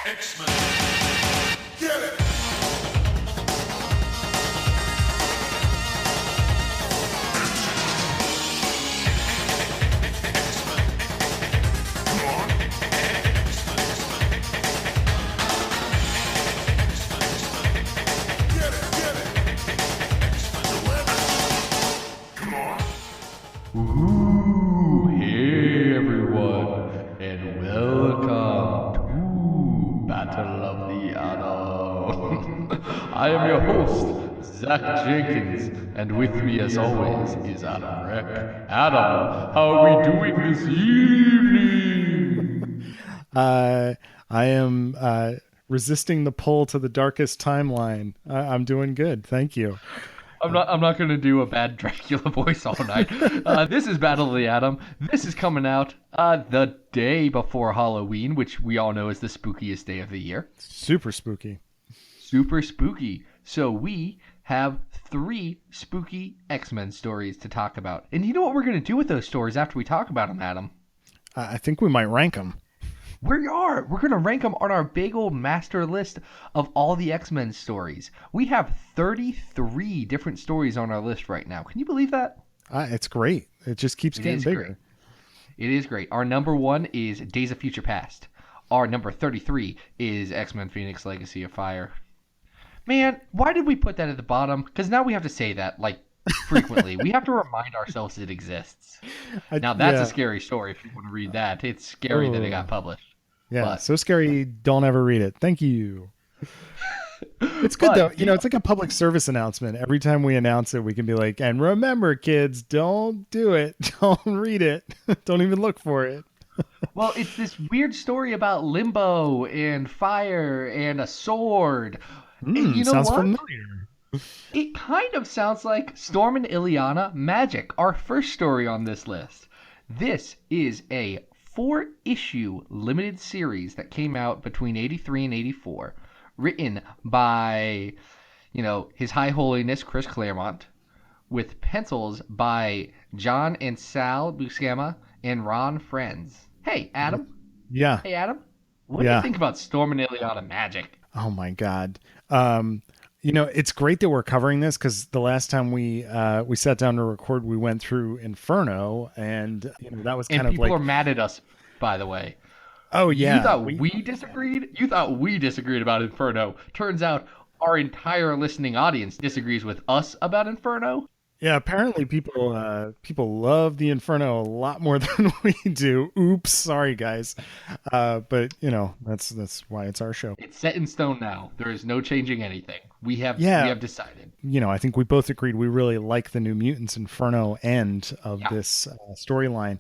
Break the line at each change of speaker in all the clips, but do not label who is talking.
X-Men. Get it!
Ooh, hey everyone, and welcome to Battle of the Atom. I am your host, Zach Jenkins, and with me as always is Adam Reck. Adam, how are we doing this evening?
I am resisting the pull to the darkest timeline. I'm doing good, thank you.
I'm not going to do a bad Dracula voice all night. This is Battle of the Atom. This is coming out the day before Halloween, which we all know is the spookiest day of the year.
Super spooky.
Super spooky. So we have 3 spooky X-Men stories to talk about. And you know what we're going to do with those stories after we talk about them, Adam?
I think we might rank them.
We are. We're going to rank them on our big old master list of all the X-Men stories. We have 33 different stories on our list right now. Can you believe that?
It's great. It just keeps getting bigger.
Great. It is great. Our number 1 is Days of Future Past. Our number 33 is X-Men Phoenix Legacy of Fire. Man, why did we put that at the bottom? Because now we have to say that, like, frequently. We have to remind ourselves it exists. Now, that's a scary story if you want to read that. It's scary that it got published.
Yeah, so scary, don't ever read it. Thank you. It's good, though. You know, it's like a public service announcement. Every time we announce it, we can be like, and remember, kids, don't do it. Don't read it. Don't even look for it.
Well, it's this weird story about limbo and fire and a sword. And you know
sounds
what?
familiar.
It kind of sounds like Storm and Illyana Magik, our first story on this list. This is a 4-issue limited series that came out between 83 and 84, written by, His High Holiness Chris Claremont, with pencils by John and Sal Buscema and Ron Friends. Hey, Adam.
Yeah.
Hey, Adam. What do you think about Storm and Illyana Magik?
Oh my God. It's great that we're covering this because the last time we sat down to record, we went through Inferno, and that was kind of like
people are mad at us, by the way.
Oh yeah,
you thought we disagreed? You thought we disagreed about Inferno? Turns out our entire listening audience disagrees with us about Inferno.
Yeah, apparently people love the Inferno a lot more than we do. Oops, sorry guys, but that's why it's our show.
It's set in stone now. There is no changing anything. We have decided.
I think we both agreed we really like the New Mutants Inferno end of this storyline,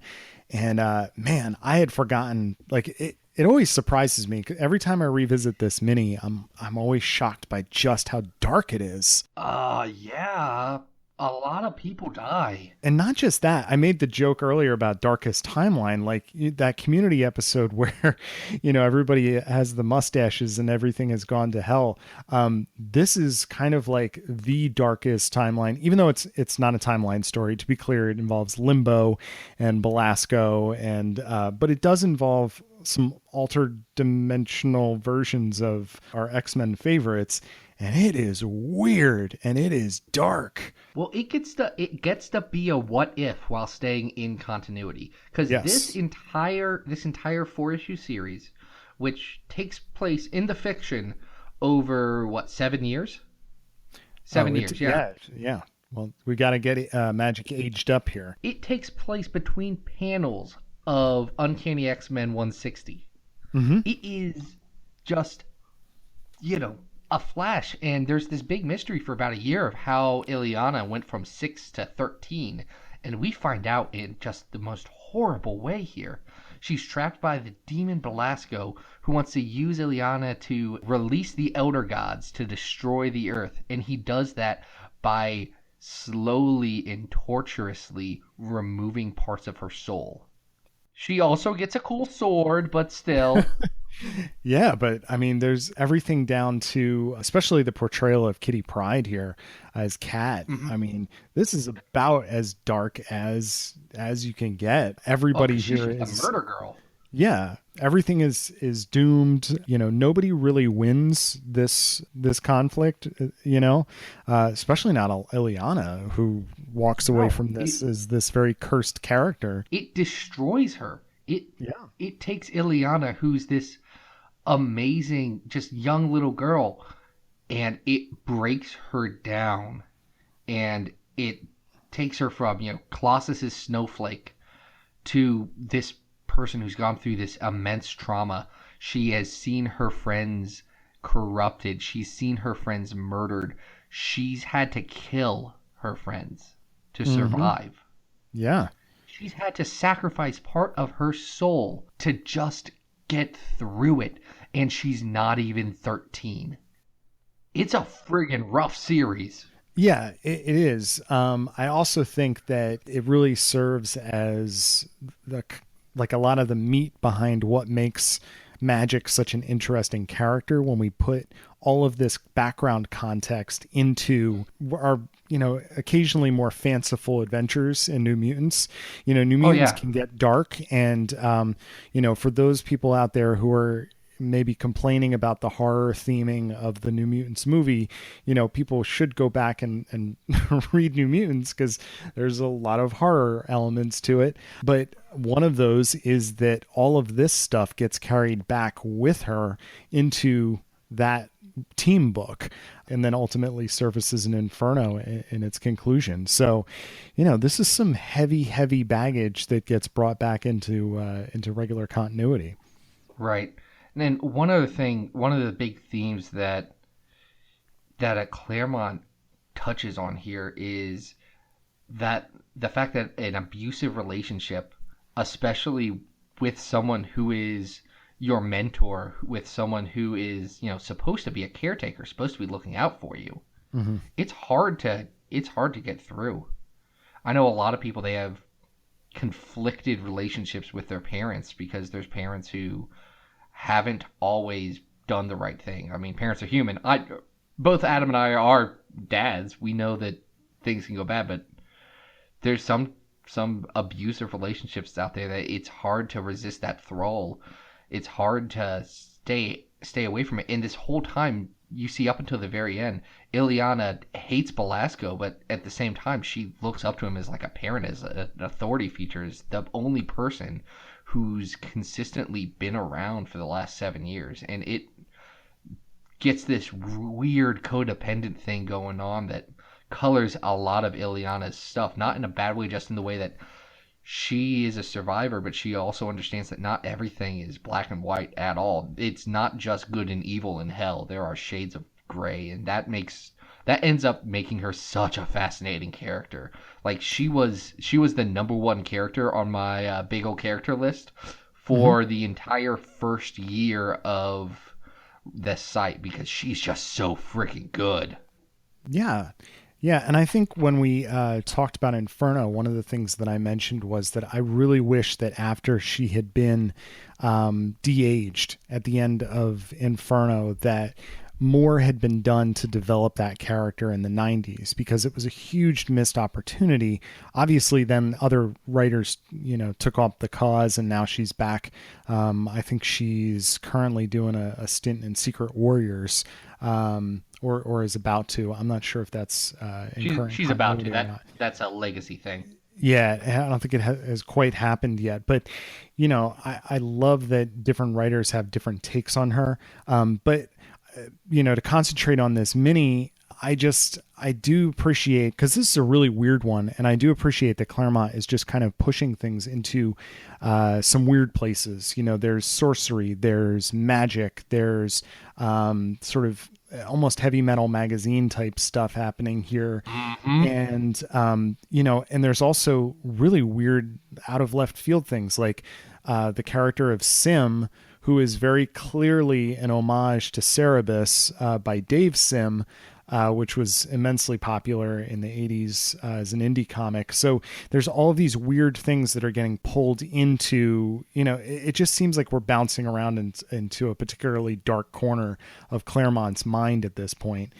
and man, I had forgotten. Like it always surprises me every time I revisit this mini. I'm always shocked by just how dark it is.
Yeah. A lot of people die.
And not just that. I made the joke earlier about Darkest Timeline, like that Community episode where, everybody has the mustaches and everything has gone to hell. This is kind of like the darkest timeline, even though it's not a timeline story. To be clear, it involves Limbo and Belasco, but it does involve some altered dimensional versions of our X-Men favorites. And it is weird and it is dark.
Well, it gets to be a what if while staying in continuity, because this entire 4-issue series, which takes place in the fiction over 7 years? 7 years,
yeah. Well, we got to get Magik aged up here.
It takes place between panels of Uncanny X-Men 160.
Mm-hmm.
It is just, a flash, and there's this big mystery for about a year of how Illyana went from 6 to 13, and we find out in just the most horrible way here. She's trapped by the demon Belasco, who wants to use Illyana to release the Elder Gods to destroy the Earth, and he does that by slowly and torturously removing parts of her soul. She also gets a cool sword, but still...
Yeah, but I mean, there's everything down to, especially the portrayal of Kitty Pryde here as Cat.
Mm-hmm.
I mean, this is about as dark as you can get. Everybody
she's
here
just
is
a murder girl.
Yeah, everything is doomed. Nobody really wins this conflict. Especially not Illyana, who walks away
No,
from this as this very cursed character.
it destroys her. It
Yeah.
it takes Illyana, who's this amazing, just young little girl, and it breaks her down, and it takes her from Colossus's snowflake to this person who's gone through this immense trauma. She has seen her friends corrupted. She's seen her friends murdered. She's had to kill her friends to
Mm-hmm.
survive.
Yeah.
She's had to sacrifice part of her soul to just get through it. And she's not even 13. It's a friggin' rough series.
Yeah, it is. I also think that it really serves as like a lot of the meat behind what makes Magik such an interesting character when we put all of this background context into our occasionally more fanciful adventures in New Mutants. New
Oh,
Mutants
yeah.
can get dark, and for those people out there who are maybe complaining about the horror theming of the New Mutants movie, people should go back and read New Mutants, because there's a lot of horror elements to it. But one of those is that all of this stuff gets carried back with her into that team book, and then ultimately surfaces an Inferno in its conclusion. So, this is some heavy baggage that gets brought back into regular continuity.
Right. And then one other thing, one of the big themes that a Claremont touches on here is that the fact that an abusive relationship, especially with someone who is your mentor, with someone who is, supposed to be a caretaker, supposed to be looking out for you,
Mm-hmm.
it's hard to get through. I know a lot of people, they have conflicted relationships with their parents because there's parents who haven't always done the right thing. I mean, parents are human. Both Adam and I are dads. We know that things can go bad, but there's some abusive relationships out there that it's hard to resist that thrall. It's hard to stay away from it. And this whole time, you see up until the very end, Illyana hates Belasco, but at the same time, she looks up to him as like a parent, as an authority figure, as the only person who's consistently been around for the last 7 years. And it gets this weird codependent thing going on that colors a lot of Illyana's stuff, not in a bad way, just in the way that she is a survivor, but she also understands that not everything is black and white at all. It's not just good and evil in hell. There are shades of gray, and that ends up making her such a fascinating character. Like she was the number one character on my big old character list
Mm-hmm.
for the entire first year of the site because she's just so freaking good.
Yeah. Yeah. And I think when we talked about Inferno, one of the things that I mentioned was that I really wish that after she had been de-aged at the end of Inferno, that more had been done to develop that character in the 90s, because it was a huge missed opportunity. Obviously, then other writers, took up the cause, and now she's back. I think she's currently doing a stint in Secret Warriors, or is about to. I'm not sure if that's in
She's
current
she's about to.
continuity or not.
That's a legacy thing.
Yeah, I don't think it has quite happened yet, but I love that different writers have different takes on her. But to concentrate on this mini, I do appreciate, because this is a really weird one, and I do appreciate that Claremont is just kind of pushing things into some weird places. There's sorcery, there's magic, there's sort of almost heavy metal magazine type stuff happening here.
Hmm.
And and there's also really weird out of left field things, like the character of Sim, who is very clearly an homage to Cerebus by Dave Sim, which was immensely popular in the 80s as an indie comic. So there's all of these weird things that are getting pulled into, it just seems like we're bouncing around into a particularly dark corner of Claremont's mind at this point.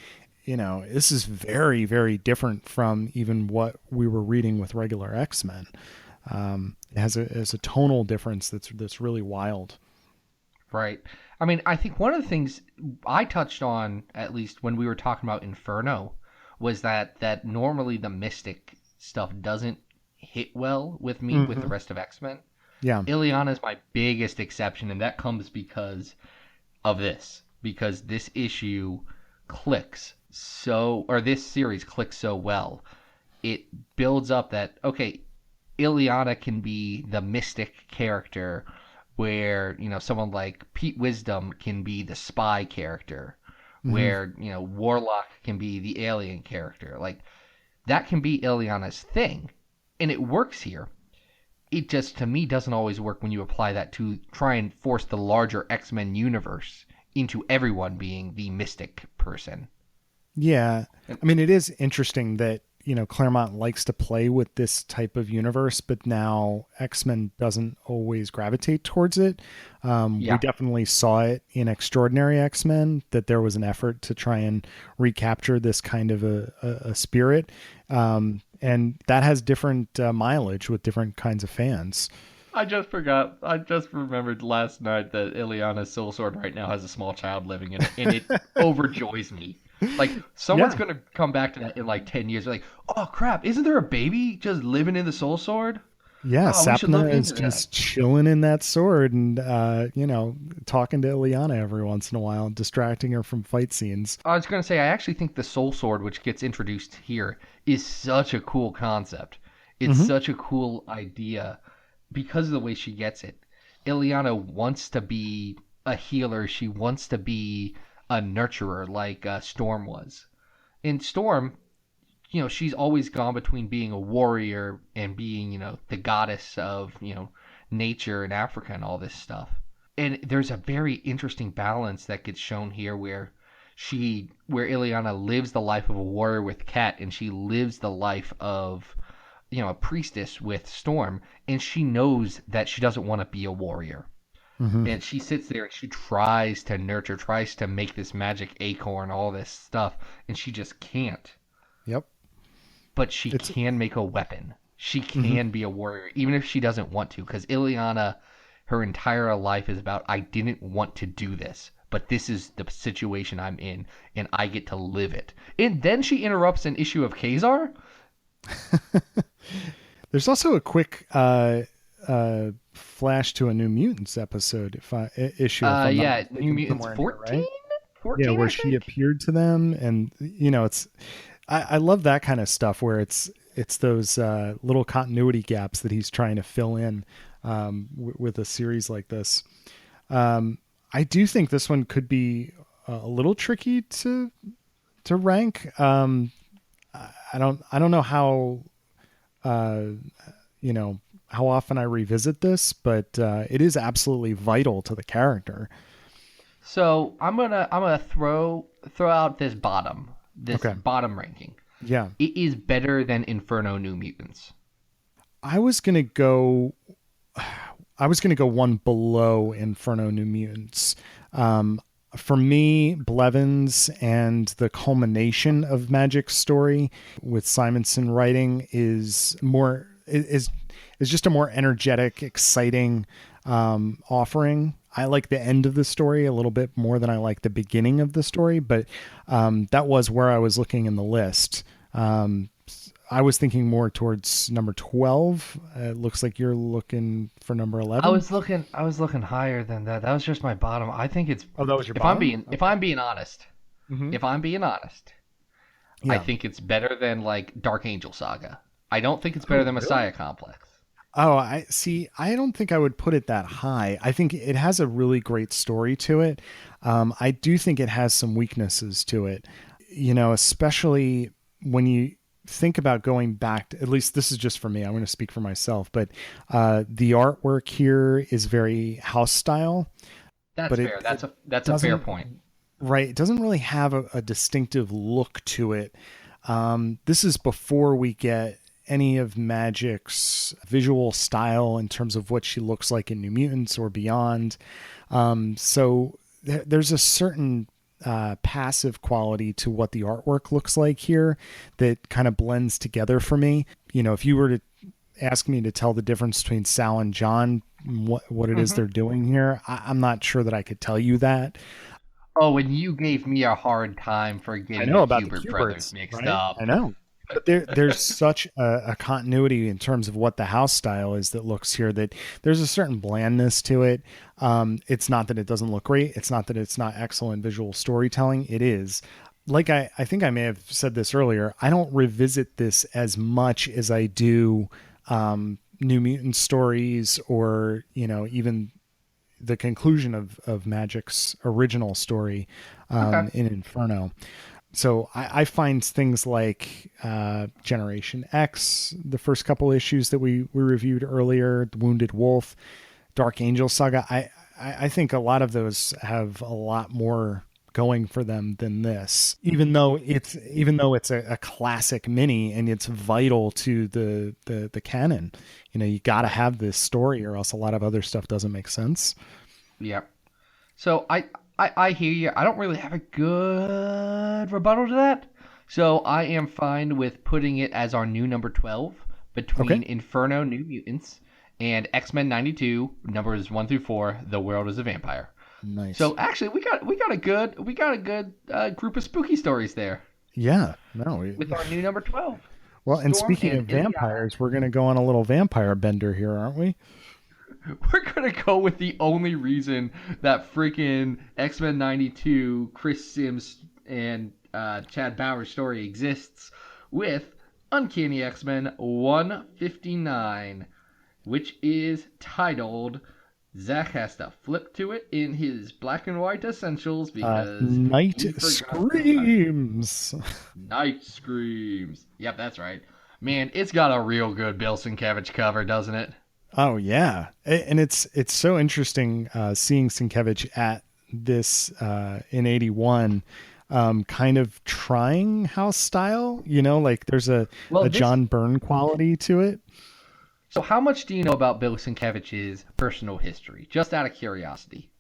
This is very, very different from even what we were reading with regular X-Men. has a tonal difference that's really wild.
Right. I mean, I think one of the things I touched on, at least when we were talking about Inferno, was that normally the mystic stuff doesn't hit well with me with the
Hmm.
rest of X-Men.
Yeah.
Illyana is my biggest exception, and that comes because of this. Because this issue clicks so, or this series clicks so well. It builds up that, okay, Illyana can be the mystic character where, someone like Pete Wisdom can be the spy character,
Hmm.
where, Warlock can be the alien character. Like, that can be Illyana's thing. And it works here. It just, to me, doesn't always work when you apply that to try and force the larger X-Men universe into everyone being the mystic person.
Yeah.
And,
I mean, it is interesting that, Claremont likes to play with this type of universe, but now X-Men doesn't always gravitate towards it. We
yeah,
definitely saw it in Extraordinary X-Men that there was an effort to try and recapture this kind of a spirit. And that has different mileage with different kinds of fans.
I just forgot. I just remembered last night that Illyana's soul sword right now has a small child living in it, and it overjoys me. Like someone's
Yeah.
gonna come back to that in like 10 years. Like, oh crap, isn't there a baby just living in the soul sword?
Yeah,
Oh, we should
Sapna
look
is
into that.
just chilling in that sword and, talking to Illyana every once in a while, distracting her from fight scenes.
I was gonna say, I actually think the soul sword, which gets introduced here, is such a cool concept. It's
Hmm.
such a cool idea because of the way she gets it. Illyana wants to be a healer. She wants to be a nurturer, like Storm was. In Storm, she's always gone between being a warrior and being, the goddess of, nature and Africa and all this stuff. And there's a very interesting balance that gets shown here where Ileana lives the life of a warrior with Cat and she lives the life of, a priestess with Storm, and she knows that she doesn't want to be a warrior.
Hmm.
And she sits there and she tries to nurture, tries to make this magic acorn, all this stuff, and she just can't.
Yep.
But she
It's
can make a weapon. She
mhm.
can be a warrior, even if she doesn't want to. Because Ileana, her entire life is about, I didn't want to do this, but this is the situation I'm in, and I get to live it. And then she interrupts an issue of Kazar.
There's also a quick flash to a New Mutants episode, issue, if I'm not
Yeah, New
mistaken,
Mutants
somewhere in here,
14?
right? Yeah,
14,
where
I
she
think.
appeared to them, and it's I love that kind of stuff where it's those little continuity gaps that he's trying to fill in with a series like this. I do think this one could be a little tricky to rank. I don't know how uh, how often I revisit this, but it is absolutely vital to the character.
So I'm gonna throw out this
Okay.
bottom ranking.
Yeah.
It is better than Inferno New Mutants.
I was going to go I was going to go one below Inferno New Mutants. Um, for me, Blevins and the culmination of Magik's story with Simonson writing is just a more energetic, exciting offering. I like the end of the story a little bit more than I like the beginning of the story, but that was where I was looking in the list. I was thinking more towards number 12. It looks like you're looking for number 11.
I was looking higher than that. That was just my bottom. I think it's
Oh, that was your
if I'm
bottom?
being if
Okay.
I'm being honest,
Hmm.
if I'm being honest, I
Yeah.
think it's better than like Dark Angel Saga. I don't think it's better
Oh,
than
really?
Messiah Complex.
Oh, I see. I don't think I would put it that high. I think it has a really great story to it. I do think it has some weaknesses to it, especially when you think about going back to, at least this is just for me. I'm going to speak for myself, but the artwork here is very house style,
That's
but
fair.
it
That's a fair
doesn't,
point.
right. It doesn't really have a distinctive look to it. This is before we get any of Magic's visual style in terms of what she looks like in New Mutants or beyond. So there's a certain passive quality to what the artwork looks like here that kind of blends together for me. If you were to ask me to tell the difference between Sal and John, what it is
Hmm.
they're doing here, I'm not sure that I could tell you that.
Oh, and you gave me a hard time for
I
getting
know
the
about the
Hubert brothers
Cuberts,
mixed
right?
up.
I know. But there's such a continuity in terms of what the house style is that looks here, that there's a certain blandness to it. It's not that it doesn't look great. It's not that it's not excellent visual storytelling. It is. Like I think I may have said this earlier, I don't revisit this as much as I do New Mutant stories, or, even the conclusion of Magik's original story
Okay.
in Inferno. So I find things like Generation X, the first couple issues that we reviewed earlier, The Wounded Wolf, Dark Angel Saga. I think a lot of those have a lot more going for them than this, even though it's a classic mini and it's vital to the canon. You got to have this story, or else a lot of other stuff doesn't make sense.
Yeah. So I hear you. I don't really have a good rebuttal to that. So I am fine with putting it as our new number 12
Okay.
between Inferno New Mutants and X-Men 92 numbers 1 through 4, The World is a Vampire.
Nice.
So actually we got a good group of spooky stories there
Yeah. No.
with our new number 12.
Well, and
Storm
speaking
and
of
Illyana.
vampires, we're going to go on a little vampire bender here, aren't we?
We're gonna go with the only reason that freaking X-Men 92 Chris Sims and Chad Bauer's story exists, with Uncanny X-Men 159, which is titled. Zach has to flip to it in his black and white essentials because
Night
he forgot to type.
Screams.
Night Screams. Yep, that's right. Man, it's got a real good Bill Sienkiewicz cover, doesn't it?
Oh yeah, and it's so interesting seeing Sienkiewicz at this in '81, kind of trying house style. Like there's
Well,
a
this.
John Byrne quality to it.
So, how much do you know about Bill Sienkiewicz's personal history? Just out of curiosity.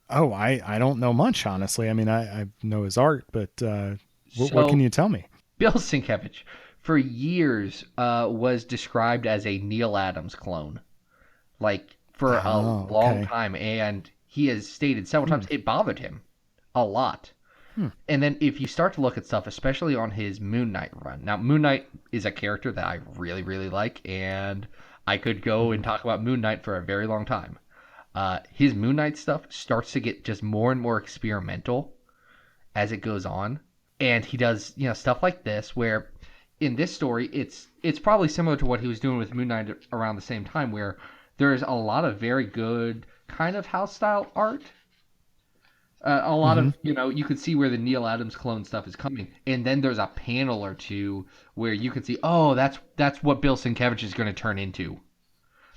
Oh, I don't know much, honestly. I mean, I know his art, but what can
So,
you tell me?
Bill Sienkiewicz, for years, was described as a Neil Adams clone. Like, for a
Oh,
long
okay.
time. And he has stated several
Hmm.
times it bothered him a lot.
Hmm.
And then if you start to look at stuff, especially on his Moon Knight run. Now, Moon Knight is a character that I really, really like, and I could go and
Mhm.
talk about Moon Knight for a very long time. His Moon Knight stuff starts to get just more and more experimental as it goes on, and he does stuff like this where in this story it's probably similar to what he was doing with Moon Knight around the same time, where there's a lot of very good kind of house style art, a lot
Mhm.
of you could see where the Neil Adams clone stuff is coming, and then there's a panel or two where you can see, oh, that's what Bill Sienkiewicz is going to turn into.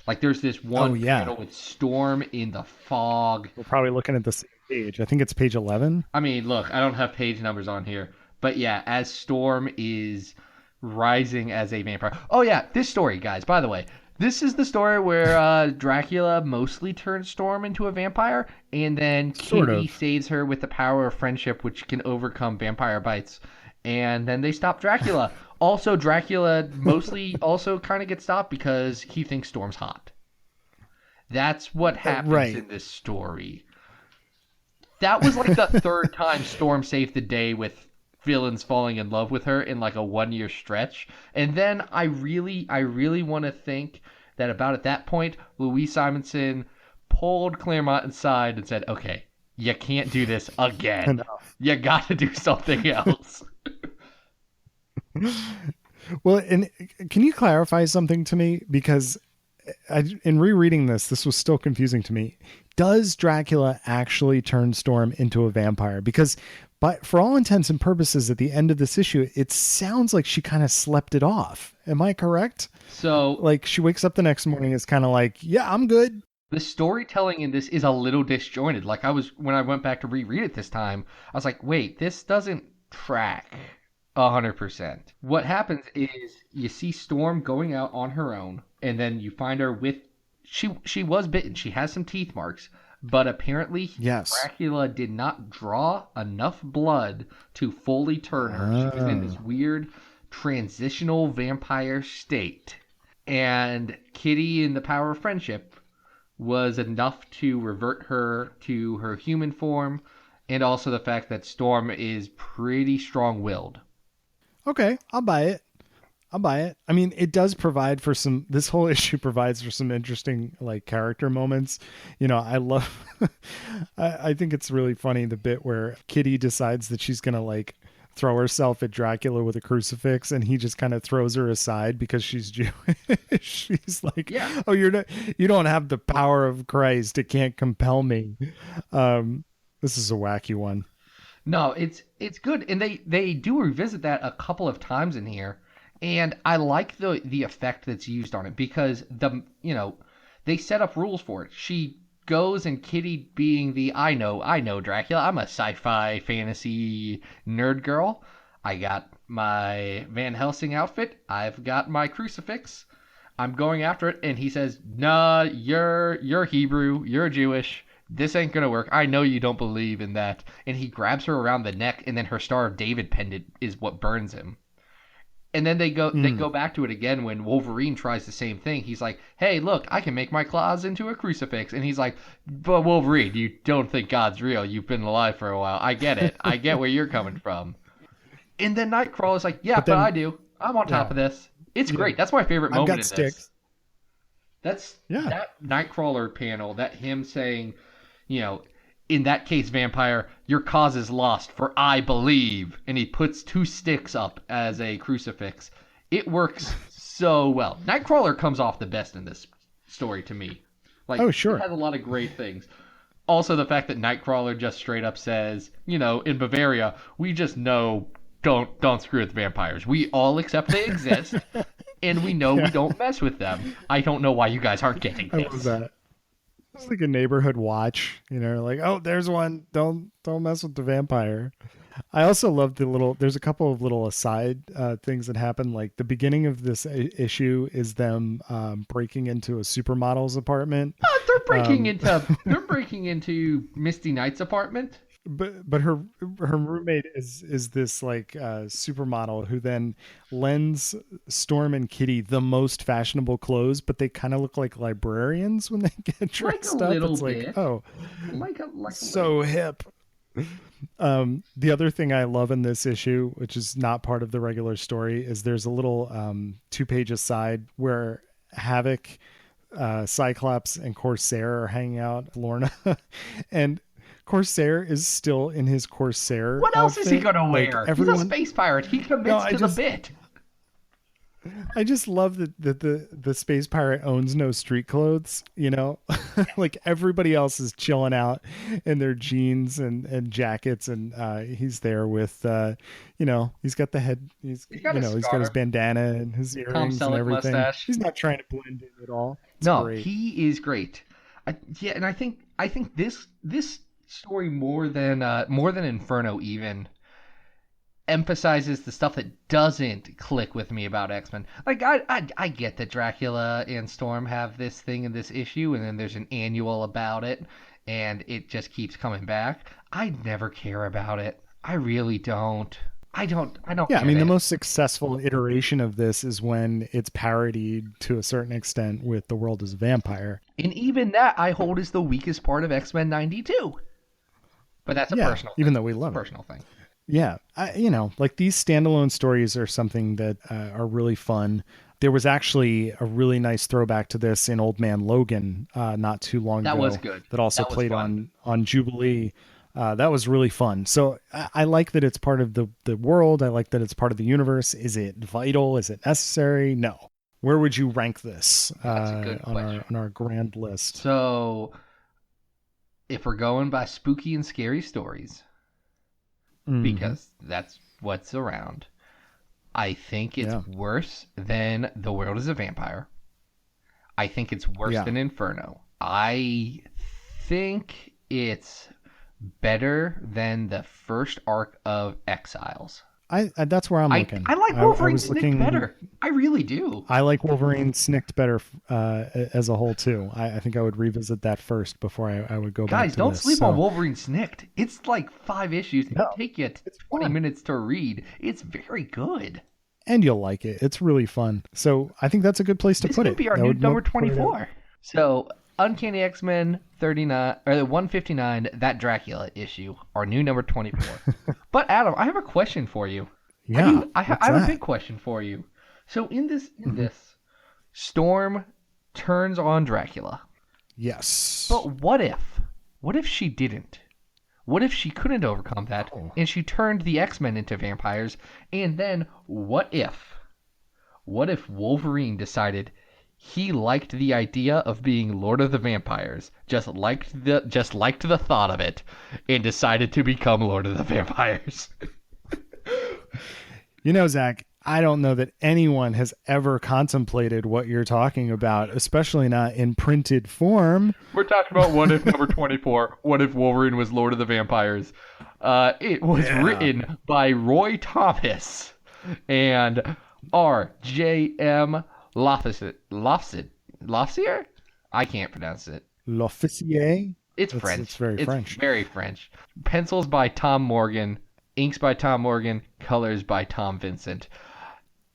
Like there's this
Oh
one
yeah.
panel with Storm in the fog.
We're probably looking at the same page. I think it's page 11.
I mean, look, I don't have page numbers on here, but yeah, as Storm is rising as a vampire. Oh yeah, this story, guys. By the way, this is the story where Dracula mostly turns Storm into a vampire, and then
Sort
Kitty
of.
saves her with the power of friendship, which can overcome vampire bites, and then they stop Dracula. Also, Dracula mostly also kind of gets stopped because he thinks Storm's hot. That's what happens
Right.
in this story. That was like the third time Storm saved the day with villains falling in love with her in like a 1 year stretch. And then I really want to think that about at that point, Louise Simonson pulled Claremont aside and said, okay, you can't do this again.
Enough.
You got to do something else.
Well, and can you clarify something to me? Because in rereading this was still confusing to me. Does Dracula actually turn Storm into a vampire? Because, but for all intents and purposes, at the end of this issue, it sounds like she kind of slept it off. Am I correct?
So
Like she wakes up the next morning, is kind of like, yeah, I'm good.
the storytelling in this is a little disjointed. Like when I went back to reread it this time, I was like, wait, this doesn't track 100%. What happens is you see Storm going out on her own, and then you find her with she was bitten. She has some teeth marks, but apparently
Yes.
Dracula did not draw enough blood to fully turn her. She was in this
Ah.
weird transitional vampire state. And Kitty, in the power of friendship, was enough to revert her to her human form, and also the fact that Storm is pretty strong-willed.
Okay, I'll buy it. I'll buy it. I mean, it does provide for some, this whole issue provides for some interesting like character moments. You know, I love, I think it's really funny the bit where Kitty decides that she's going to like throw herself at Dracula with a crucifix, and he just kind of throws her aside because she's Jewish. She's like,
Yeah.
oh, you don't have the power of Christ. It can't compel me. This is a wacky one.
No, it's good, and they do revisit that a couple of times in here, and I like the effect that's used on it because they set up rules for it. She goes, and Kitty, being the I know Dracula, I'm a sci-fi fantasy nerd girl. I got my Van Helsing outfit. I've got my crucifix. I'm going after it, and he says, "Nah, you're Hebrew, you're Jewish. This ain't gonna work. I know you don't believe in that." And he grabs her around the neck, and then her Star of David pendant is what burns him. And then they go back to it again when Wolverine tries the same thing. He's like, "Hey, look, I can make my claws into a crucifix." And he's like, "But Wolverine, you don't think God's real. You've been alive for a while. I get it. I get where you're coming from." And then Nightcrawler's like, "Yeah, but I do. I'm on top of this." It's great. That's my favorite
I've
moment
got
in this.
sticks.
That's that Nightcrawler panel, that him saying, in that case, vampire, your cause is lost, for I believe. And he puts 2 sticks up as a crucifix. It works so well. Nightcrawler comes off the best in this story to me. Like,
oh, sure.
It has a lot of great things. Also, the fact that Nightcrawler just straight up says, in Bavaria, we just know don't screw with vampires. We all accept they exist, and we know we don't mess with them. I don't know why you guys aren't getting this.
I love that. It's like a neighborhood watch, like, oh, there's one. Don't mess with the vampire. I also love there's a couple of little aside things that happen. Like the beginning of this issue is them breaking into a supermodel's apartment.
They're breaking into Misty Knight's apartment.
But her roommate is this like supermodel who then lends Storm and Kitty the most fashionable clothes, but they kind of look like librarians when they get dressed up. It's
bit.
Like, oh,
like
so hip. The other thing I love in this issue, which is not part of the regular story, is there's a little 2-page aside where Havoc, Cyclops, and Corsair are hanging out, Lorna, and Corsair is still in his Corsair.
What else
outfit.
is he gonna wear?
Like,
He's a space pirate. He commits to the bit.
I just love that the space pirate owns no street clothes. Like everybody else is chilling out in their jeans and jackets, and he's there with he's got the head. He's got his bandana and his earrings and everything.
Mustache.
He's not trying to blend in at all. It's great.
He is great. And I think this story more than Inferno even emphasizes the stuff that doesn't click with me about X-Men. Like I get that Dracula and Storm have this thing in this issue, and then there's an annual about it, and it just keeps coming back. I never care about it. I really don't. I don't.
Yeah, I mean, the most successful iteration of this is when it's parodied to a certain extent with The World is a Vampire.
And even that I hold is the weakest part of X-Men 92. But that's a personal thing.
Even though we love
personal thing.
Yeah. Like these standalone stories are something that are really fun. There was actually a really nice throwback to this in Old Man Logan not too long ago.
That was good.
That also played on Jubilee. That was really fun. So I like that it's part of the world. I like that it's part of the universe. Is it vital? Is it necessary? No. Where would you rank this on our grand list?
So if we're going by spooky and scary stories, because that's what's around, I think it's worse than The World is a Vampire. I think it's worse than Inferno. I think it's better than the first arc of Exiles.
That's where I'm looking.
I like Wolverine Snicked better. I really do.
I like Wolverine Snicked better as a whole too. I think I would revisit that first before I would go back to this.
Guys, don't sleep on Wolverine Snicked. It's like 5 issues. It'll take you 20 minutes to read. It's very good.
and you'll like it. It's really fun. So I think that's a good place to
This
put
could
it.
be our
That
new
would
number
put it out.
24. So, Uncanny X-Men 39 or the 159, that Dracula issue, our new number 24. But Adam, I have a question for you.
Yeah.
I
what's
have a
that?
big question for you. So in
Mm-hmm.
this, Storm turns on Dracula.
Yes.
But what if? What if she didn't? What if she couldn't overcome that
Oh.
and she turned the X-Men into vampires? And then what if? What if Wolverine decided he liked the idea of being Lord of the Vampires, just liked the thought of it, and decided to become Lord of the Vampires?
You know, Zach, I don't know that anyone has ever contemplated what you're talking about, especially not in printed form.
We're talking about what if number 24. What if Wolverine was Lord of the Vampires? It was written by Roy Thomas and R.J.M. Lofsier? I can't pronounce it.
L'Officier?
It's French.
It's very French.
Very French. Pencils by Tom Morgan. Inks by Tom Morgan. Colors by Tom Vincent.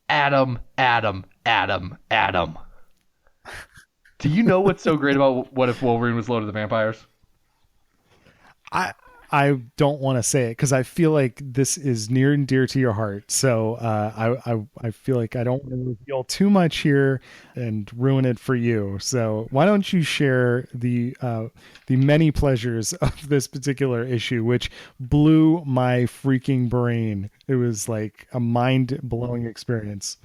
Adam. Do you know what's so great about What If Wolverine was Lord of the Vampires?
I don't want to say it because I feel like this is near and dear to your heart. So I feel like I don't want to reveal too much here and ruin it for you. So why don't you share the many pleasures of this particular issue, which blew my freaking brain. It was like a mind blowing experience.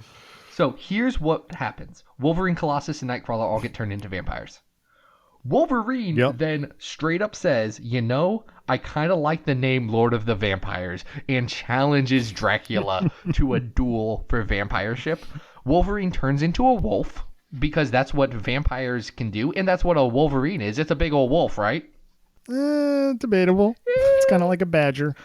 So here's what happens. Wolverine, Colossus, and Nightcrawler all get turned into vampires. Wolverine then straight up says, I kind of like the name Lord of the Vampires, and challenges Dracula to a duel for vampireship. Wolverine turns into a wolf, because that's what vampires can do, and that's what a Wolverine is. It's a big old wolf, right?
Debatable. It's kind of like a badger.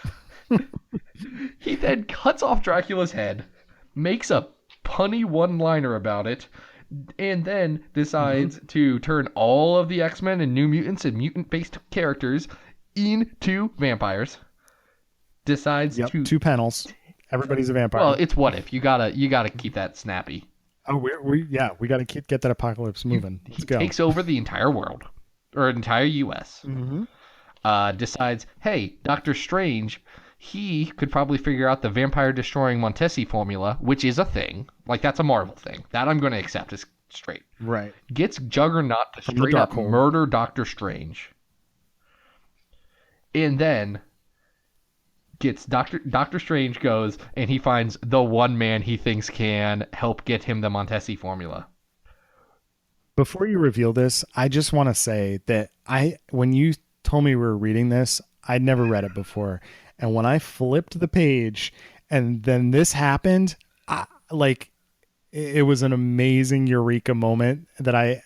He then cuts off Dracula's head, makes a punny one-liner about it, and then decides to turn all of the X-Men and New Mutants and mutant-based characters into vampires. Decides to
2 panels. Everybody's a vampire.
Well, it's What If. You gotta keep that snappy.
Oh, we got to get that apocalypse moving. Let's go.
Takes over the entire world, or entire U.S.
Mm-hmm.
Decides, hey, Doctor Strange, he could probably figure out the vampire destroying Montesi formula, which is a thing. Like, that's a Marvel thing. That I'm going to accept as straight.
Right.
Gets Juggernaut to straight up murder Doctor Strange. And then gets Doctor Strange goes and he finds the one man he thinks can help get him the Montesi formula.
Before you reveal this, I just want to say that when you told me we were reading this, I'd never read it before. And when I flipped the page and then this happened, it was an amazing eureka moment that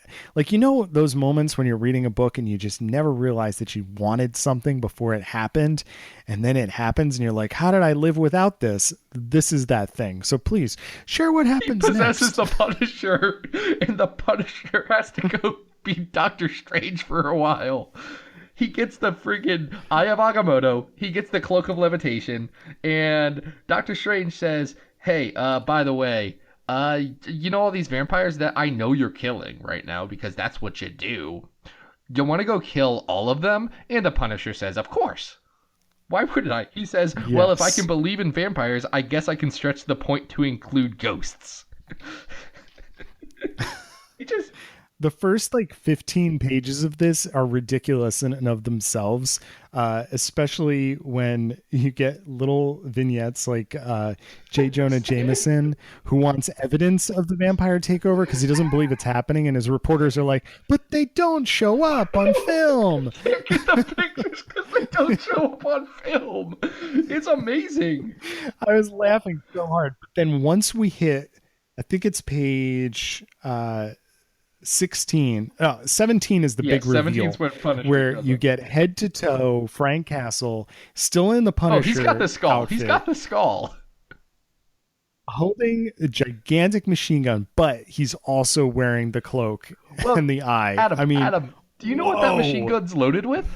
those moments when you're reading a book and you just never realize that you wanted something before it happened. And then it happens and you're like, how did I live without this? This is that thing. So please share what happens
He possesses
next.
the Punisher, and the Punisher has to go be Doctor Strange for a while. He gets the freaking Eye of Agamotto. He gets the Cloak of Levitation. And Doctor Strange says, hey, by the way, all these vampires that I know you're killing right now because that's what you do. You want to go kill all of them? And the Punisher says, of course. Why wouldn't I? He says, well, if I can believe in vampires, I guess I can stretch the point to include ghosts. He just...
The first 15 pages of this are ridiculous in and of themselves, especially when you get little vignettes like J. Jonah Jameson, who wants evidence of the vampire takeover because he doesn't believe it's happening, and his reporters are like, but they don't show up on film.
Get the pictures because they don't show up on film. It's amazing.
I was laughing so hard. But then once we hit, I think it's page... 17 is the big reveal where you get head to toe Frank Castle still in the Punisher
he's got the skull
outfit,
he's got the skull
holding a gigantic machine gun, but he's also wearing the cloak and the eye.
Adam, do you know what that machine gun's loaded with?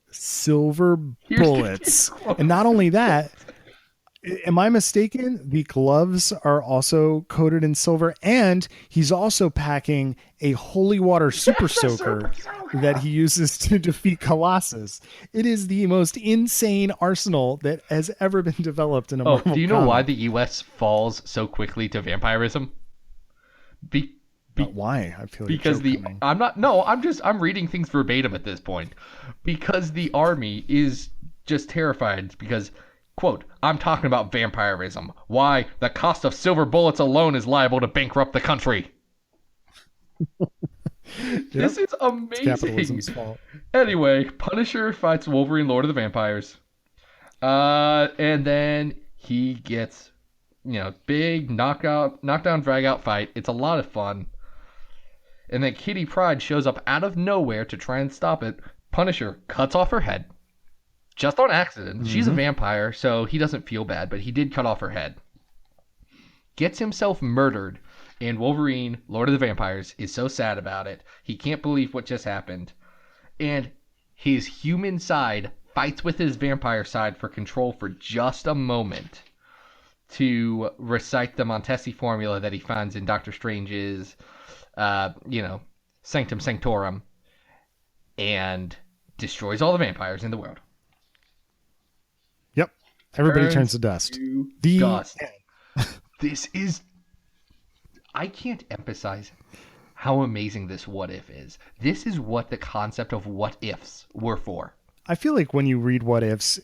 Silver bullets. And not only that, Am I mistaken? The gloves are also coated in silver, and he's also packing a holy water super
Yes, a
soaker
super soaker.
that he uses to defeat Colossus. It is the most insane arsenal that has ever been developed in a
Oh,
Marvel
do you know why
comic.
the U.S. falls so quickly to vampirism? Be, be,
Why? I feel like a
because
joke
the
coming.
I'm not no I'm reading things verbatim at this point, because the army is just terrified because, quote, I'm talking about vampirism, why the cost of silver bullets alone is liable to bankrupt the country.
Yep,
This is
it's
amazing.
capitalism's fault.
Anyway, Punisher fights Wolverine, Lord of the Vampires, and then he gets, big knockdown drag out fight. It's a lot of fun. And then Kitty Pryde shows up out of nowhere to try and stop it. Punisher cuts off her head, just on accident. She's a
Hmm.
vampire, so he doesn't feel bad, but he did cut off her head. Gets himself murdered, and Wolverine, Lord of the Vampires, is so sad about it. He can't believe what just happened. And his human side fights with his vampire side for control for just a moment to recite the Montesi formula that he finds in Doctor Strange's, uh, you know, Sanctum Sanctorum, and destroys all the vampires in the world.
Yep. Everybody turns
Turns
to dust.
to
The
dust. This is. I can't emphasize how amazing this what if is. This is what the concept of what ifs were for.
I feel like when you read What Ifs,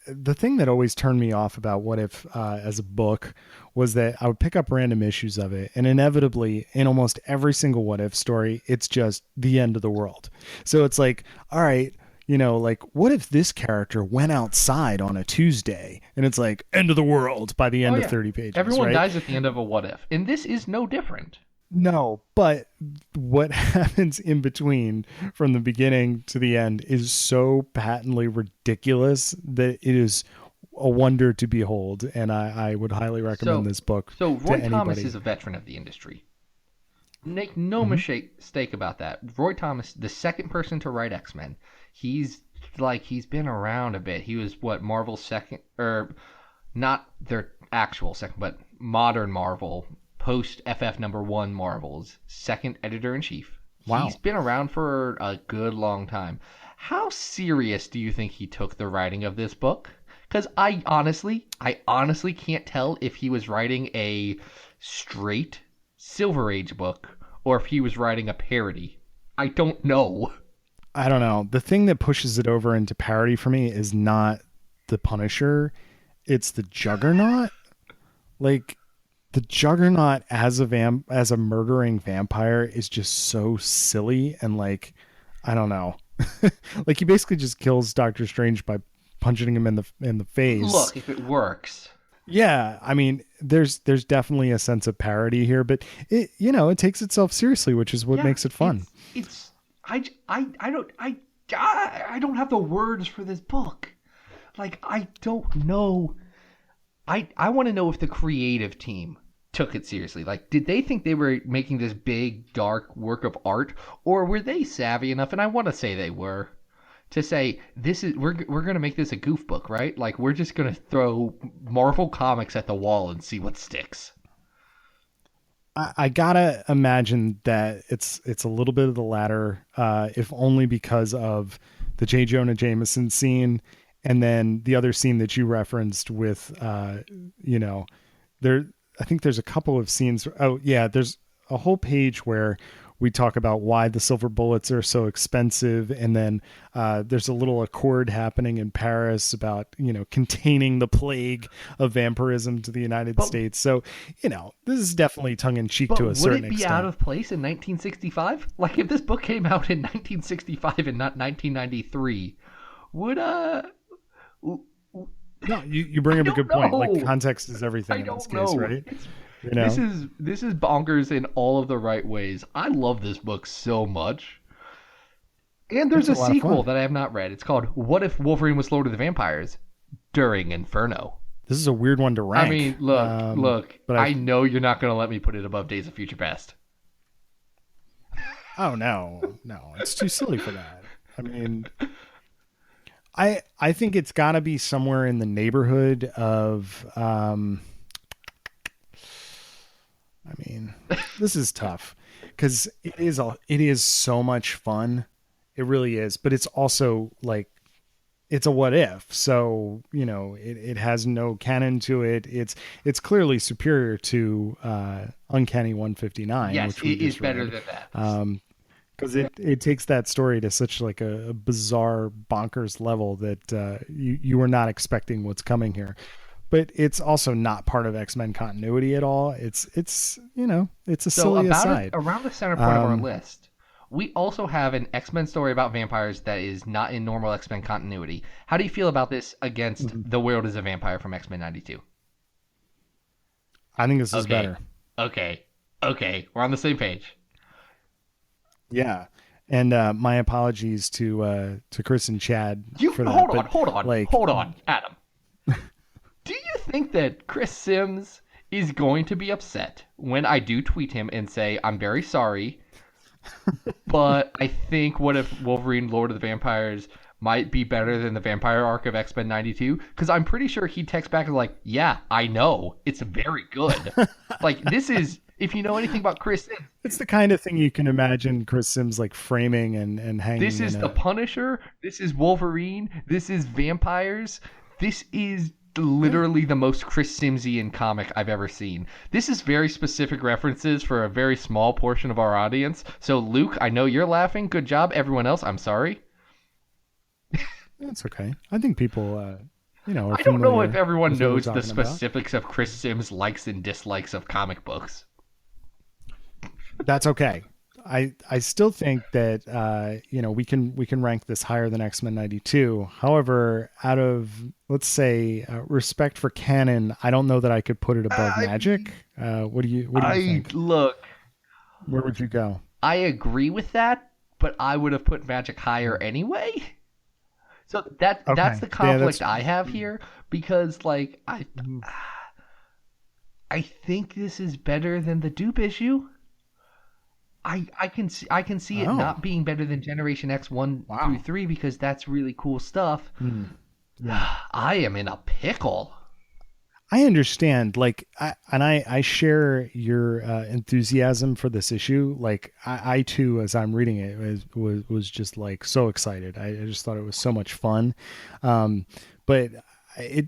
the thing that always turned me off about What If as a book was that I would pick up random issues of it, and inevitably, in almost every single What If story, it's just the end of the world. So it's like, all right, like what if this character went outside on a Tuesday, and it's like end of the world by the
Oh
end of
yeah,
30 pages,
everyone
right?
dies at the end of a what if, and this is no different.
No, but what happens in between from the beginning to the end is so patently ridiculous that it is a wonder to behold. And I would highly recommend
So,
this book
so
to
Roy Thomas is
anybody.
a veteran of the industry. Make no
Hmm.
mistake about that. Roy Thomas, the second person to write X-Men, he's been around a bit. He was what Marvel's second, or not their actual second, but modern Marvel, post FF number one Marvel's second editor in chief. He's
Wow.
been around for a good long time. How serious do you think he took the writing of this book? Because I honestly can't tell if he was writing a straight Silver Age book or if he was writing a parody. I don't know.
I don't know. The thing that pushes it over into parody for me is not the Punisher, it's the Juggernaut. Like the Juggernaut as a murdering vampire is just so silly and like I don't know. Like he basically just kills Doctor Strange by punching him in the face.
Look, if it works.
Yeah, I mean, there's definitely a sense of parody here, but it takes itself seriously, which is what
Yeah,
makes it fun.
it's I don't have the words for this book. Like I don't know. I want to know if the creative team took it seriously. Like, did they think they were making this big dark work of art, or were they savvy enough? And I want to say they were, to say this is we're gonna make this a goof book, right? Like we're just gonna throw Marvel comics at the wall and see what sticks.
I gotta imagine that it's a little bit of the latter, if only because of the J. Jonah Jameson scene, and then the other scene that you referenced with, you know, there. I think there's a couple of scenes. Oh yeah, there's a whole page where we talk about why the silver bullets are so expensive, and then there's a little accord happening in Paris about containing the plague of vampirism to the United
But
States. So this is definitely tongue in cheek to a
would
certain
it be out
extent.
of place in 1965? Like if this book came out in 1965 and not 1993, would
No, you bring
I
up a
don't
good point. Like
know.
context is
I
everything in this
don't
case,
know.
right?
It's
You
this
know,
is this is bonkers in all of the right ways. I love this book so much. And there's
it's a
a
lot of
sequel
fun.
that I have not read. It's called What If Wolverine Was Lord of the Vampires during Inferno.
This is a weird one to
I
rank.
mean, look.
But
I know you're not going to let me put it above Days of Future Past.
oh no, it's too silly for that. I mean, I think it's got to be somewhere in the neighborhood of I mean, this is tough because it is so much fun. It really is, but it's also like it's a what if. So, it has no canon to it. It's clearly superior to Uncanny 159,
Yes,
which we
it is
just
better
read.
than that.
Because it takes that story to such like a bizarre bonkers level that you were not expecting what's coming here. But it's also not part of X-Men continuity at all. It's it's a
So
silly
about
aside.
around the center point of our
Um,
list, we also have an X-Men story about vampires that is not in normal X-Men continuity. How do you feel about this against
mhm.
The World is a Vampire from X-Men 92?
I think this is
Okay.
better.
Okay. Okay. We're on the same page.
Yeah. And my apologies to Chris and Chad
You
for that.
hold on,
But
hold on,
like,
hold on, Adam. Do you think that Chris Sims is going to be upset when I do tweet him and say, I'm very sorry, but I think What If Wolverine Lord of the Vampires might be better than the vampire arc of X-Men 92? Because I'm pretty sure he texts back and like, yeah, I know. It's very good. Like, this is, if you know anything about Chris Sims,
it's the kind of thing you can imagine Chris Sims like framing and
this
hanging in
is the
a.
Punisher, this is Wolverine, this is vampires, this is
Yeah.
literally the most Chris Simsian comic I've ever seen. This is very specific references for a very small portion of our audience. So Luke, I know you're laughing. Good job. Everyone else, I'm sorry.
That's okay. I think people, are
I don't know if
familiar
everyone
with what we're
knows the
talking about.
specifics of Chris Sims' likes and dislikes of comic books.
That's okay. I still think that we can rank this higher than X-Men 92. However, out of let's say respect for canon, I don't know that I could put it above
I
Magic. What do you think?
look,
Where would you go?
I agree with that, but I would have put Magic higher anyway. So that's
Okay.
the
Yeah,
conflict I have here because like I think this is better than the Dupe issue. I can see it
Oh,
not being better than Generation X 1 through
wow.
3 because that's really cool stuff.
Hmm. Yeah.
I am in a pickle.
I understand. Like, I share your enthusiasm for this issue. Like, I too, as I'm reading it, was just like so excited. I just thought it was so much fun. Um, but it,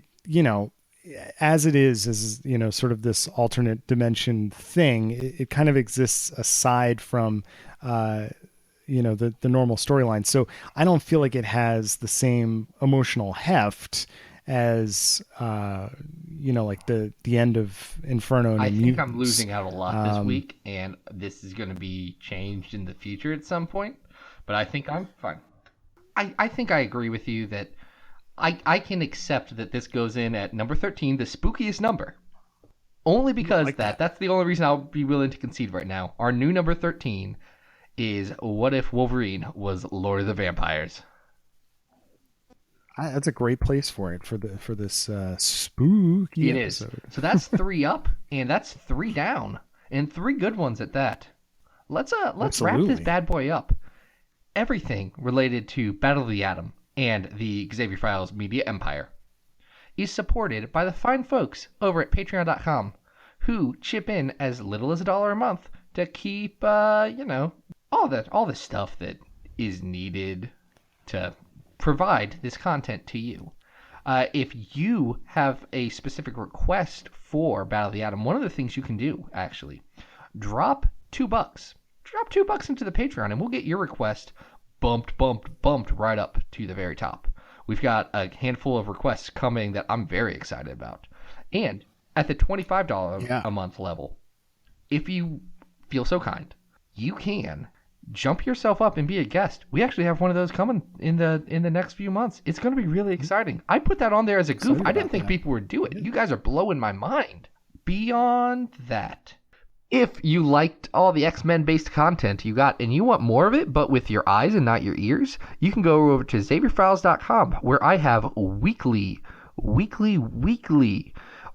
as it is sort of this alternate dimension thing. It kind of exists aside from. The normal storyline. So I don't feel like it has the same emotional heft as like the end of Inferno and
I
the
think I'm
mutants.
losing out a lot this
Um,
week, and this is going to be changed in the future at some point. But I think I'm fine. I think I agree with you that I can accept that this goes in at number 13, the spookiest number. Only because
like that.
that's the only reason I'll be willing to concede right now. Our new number 13 is What If Wolverine was Lord of the Vampires?
That's a great place for it for this spooky
It is.
episode.
So that's 3 up and that's 3 down. And 3 good ones at that. Let's wrap this
Absolutely.
bad boy up. Everything related to Battle of the Atom and the Xavier Files media empire is supported by the fine folks over at patreon.com who chip in as little as $1 a month to keep all the stuff that is needed to provide this content to you. If you have a specific request for Battle of the Atom, one of the things you can do actually drop $2. Drop $2 into the Patreon, and we'll get your request bumped right up to the very top. We've got a handful of requests coming that I'm very excited about. And at the $25
Yeah.
a month level, if you feel so kind, you can jump yourself up and be a guest. We actually have one of those coming in the next few months. It's going to be really exciting. I put that on there as a goof.
Excited
I didn't
about
think
that.
people would do it. You guys are blowing my mind. Beyond that, if you liked all the X-Men based content you got and you want more of it, but with your eyes and not your ears, you can go over to XavierFiles.com where I have weekly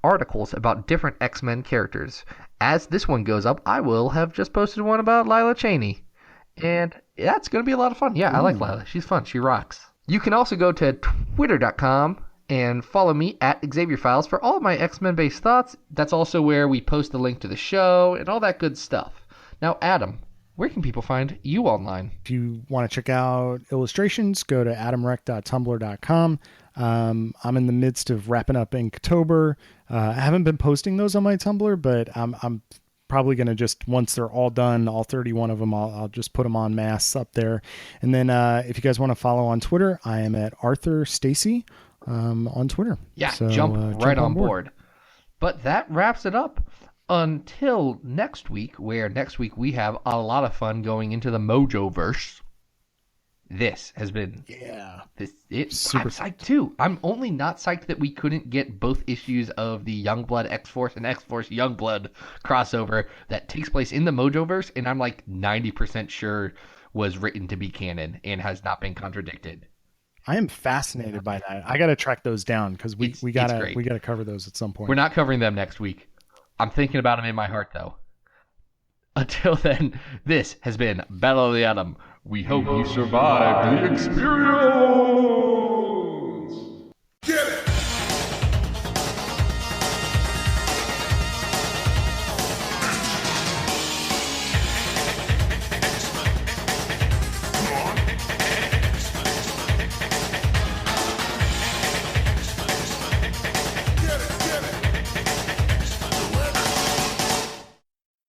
articles about different X-Men characters. As this one goes up, I will have just posted one about Lila Cheney. And that's going to be a lot of fun. Yeah, I like
Ooh.
Lila. She's fun. She rocks. You can also go to twitter.com and follow me at Xavier Files for all of my X-Men based thoughts. That's also where we post the link to the show and all that good stuff. Now, Adam, where can people find you online?
If you want to check out illustrations, go to adamrec.tumblr.com. I'm in the midst of wrapping up Inktober. I haven't been posting those on my Tumblr, but I'm probably going to just, once they're all done, all 31 of them, I'll just put them en masse up there. And then if you guys want to follow on Twitter, I am at Arthur Stacy on Twitter.
Yeah,
so,
jump right on board. But that wraps it up until next week, where next week we have a lot of fun going into the Mojoverse. This has been
super
I'm psyched too. I'm only not psyched that we couldn't get both issues of the Youngblood X-Force and X-Force Youngblood crossover that takes place in the Mojoverse, and I'm like 90% sure was written to be canon and has not been contradicted.
I am fascinated by that. I got to track those down because we gotta cover those at some point.
We're not covering them next week. I'm thinking about them in my heart though. Until then, this has been Battle of the Atom. We hope you survive the experience.
Get it!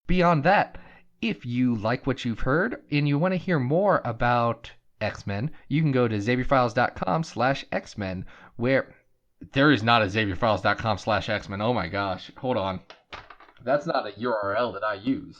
Beyond that, if you like what you've heard and you want to hear more about X-Men, you can go to xavierfiles.com/X-Men, where there is not a xavierfiles.com/X-Men. Oh my gosh. Hold on. That's not a URL that I use.